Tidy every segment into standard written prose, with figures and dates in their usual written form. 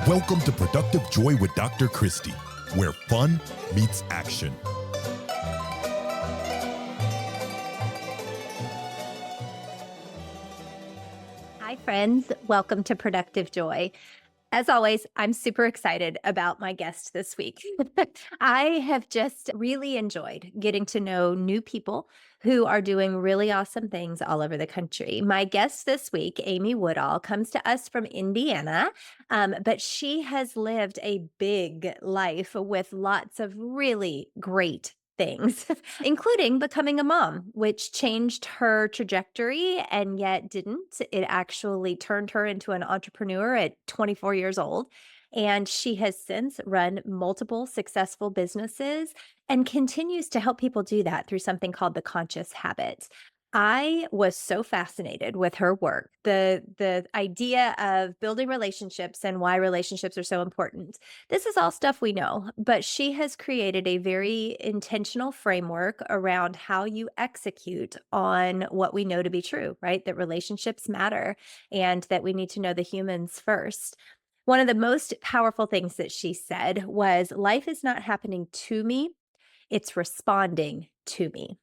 Welcome to Productive Joy with Dr. Christy, where fun meets action. Hi, friends. Welcome to Productive Joy. As always, I'm super excited about my guest this week. I have just really enjoyed getting to know new people who are doing really awesome things all over the country. My guest this week, Amy Woodall, comes to us from Indiana, but she has lived a big life with lots of really great things, including becoming a mom, which changed her trajectory and yet didn't. It actually turned her into an entrepreneur at 24 years old. And she has since run multiple successful businesses and continues to help people do that through something called the Conscious Habit. I was so fascinated with her work, the idea of building relationships and why relationships are so important. This is all stuff we know, but she has created a very intentional framework around how you execute on what we know to be true, right? That relationships matter and that we need to know the humans first. One of the most powerful things that she said was, life is not happening to me, it's responding to me.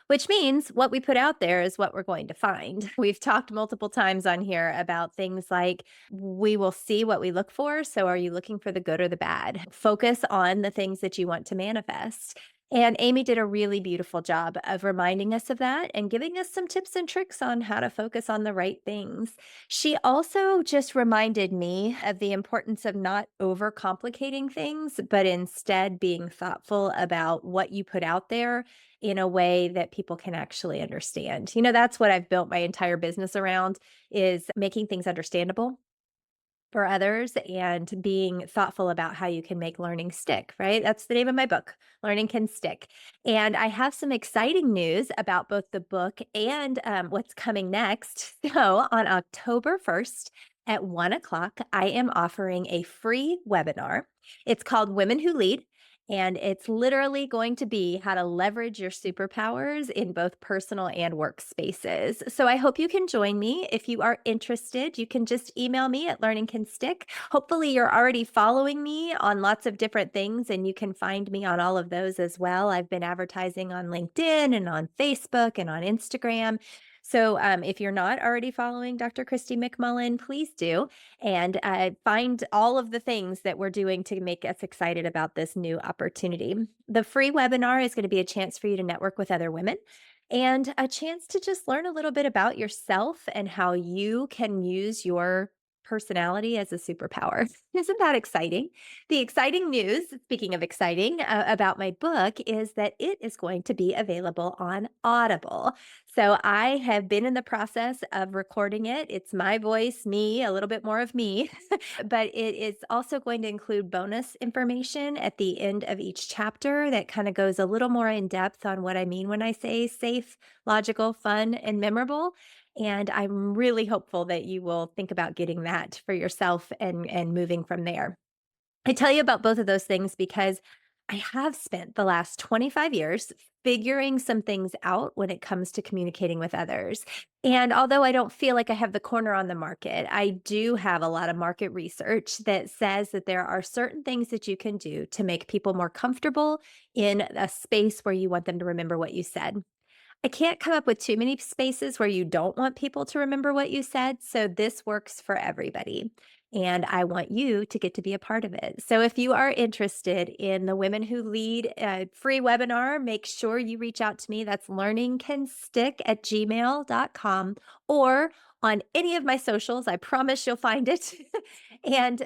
Which means what we put out there is what we're going to find. We've talked multiple times on here about things like we will see what we look for. So, are you looking for the good or the bad? Focus on the things that you want to manifest. And Amy did a really beautiful job of reminding us of that and giving us some tips and tricks on how to focus on the right things. She also just reminded me of the importance of not overcomplicating things, but instead being thoughtful about what you put out there in a way that people can actually understand. That's what I've built my entire business around, is making things understandable for others and being thoughtful about how you can make learning stick, right? That's the name of my book, Learning Can Stick. And I have some exciting news about both the book and what's coming next. So on October 1st at 1 o'clock, I am offering a free webinar. It's called Women Who Lead. And it's literally going to be how to leverage your superpowers in both personal and work spaces. So I hope you can join me. If you are interested, you can just email me at Learning Can Stick. Hopefully, you're already following me on lots of different things, and you can find me on all of those as well. I've been advertising on LinkedIn and on Facebook and on Instagram. So if you're not already following Dr. Christy McMullen, please do and find all of the things that we're doing to make us excited about this new opportunity. The free webinar is going to be a chance for you to network with other women and a chance to just learn a little bit about yourself and how you can use your personality as a superpower. Isn't that exciting? The exciting news, speaking of exciting, about my book is that it is going to be available on Audible. So I have been in the process of recording it. It's my voice, me, a little bit more of me, but it is also going to include bonus information at the end of each chapter that kind of goes a little more in depth on what I mean when I say safe, logical, fun, and memorable. And I'm really hopeful that you will think about getting that for yourself and moving from there. I tell you about both of those things because I have spent the last 25 years figuring some things out when it comes to communicating with others. And although I don't feel like I have the corner on the market, I do have a lot of market research that says that there are certain things that you can do to make people more comfortable in a space where you want them to remember what you said. I can't come up with too many spaces where you don't want people to remember what you said. So this works for everybody. And I want you to get to be a part of it. So if you are interested in the Women Who Lead free webinar, make sure you reach out to me. That's learningcanstick@gmail.com or on any of my socials. I promise you'll find it. And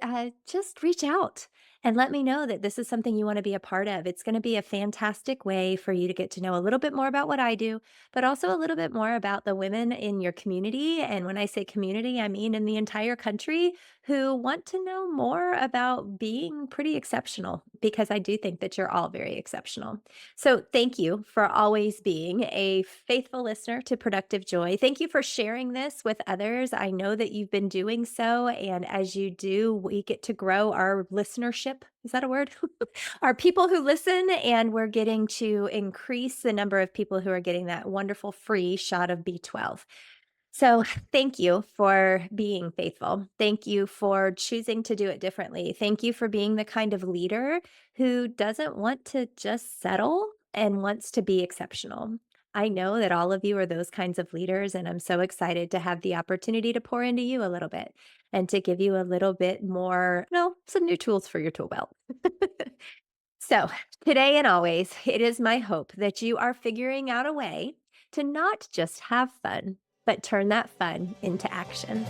just reach out and let me know that this is something you want to be a part of. It's going to be a fantastic way for you to get to know a little bit more about what I do, but also a little bit more about the women in your community. And when I say community, I mean in the entire country who want to know more about being pretty exceptional, because I do think that you're all very exceptional. So thank you for always being a faithful listener to Productive Joy. Thank you for sharing this with others. I know that you've been doing so. And as you do, we get to grow our listenership. Is that a word? Our people who listen, and we're getting to increase the number of people who are getting that wonderful free shot of B12. So, thank you for being faithful. Thank you for choosing to do it differently. Thank you for being the kind of leader who doesn't want to just settle and wants to be exceptional. I know that all of you are those kinds of leaders, and I'm so excited to have the opportunity to pour into you a little bit and to give you a little bit more, some new tools for your tool belt. So, today and always, it is my hope that you are figuring out a way to not just have fun, but turn that fun into action.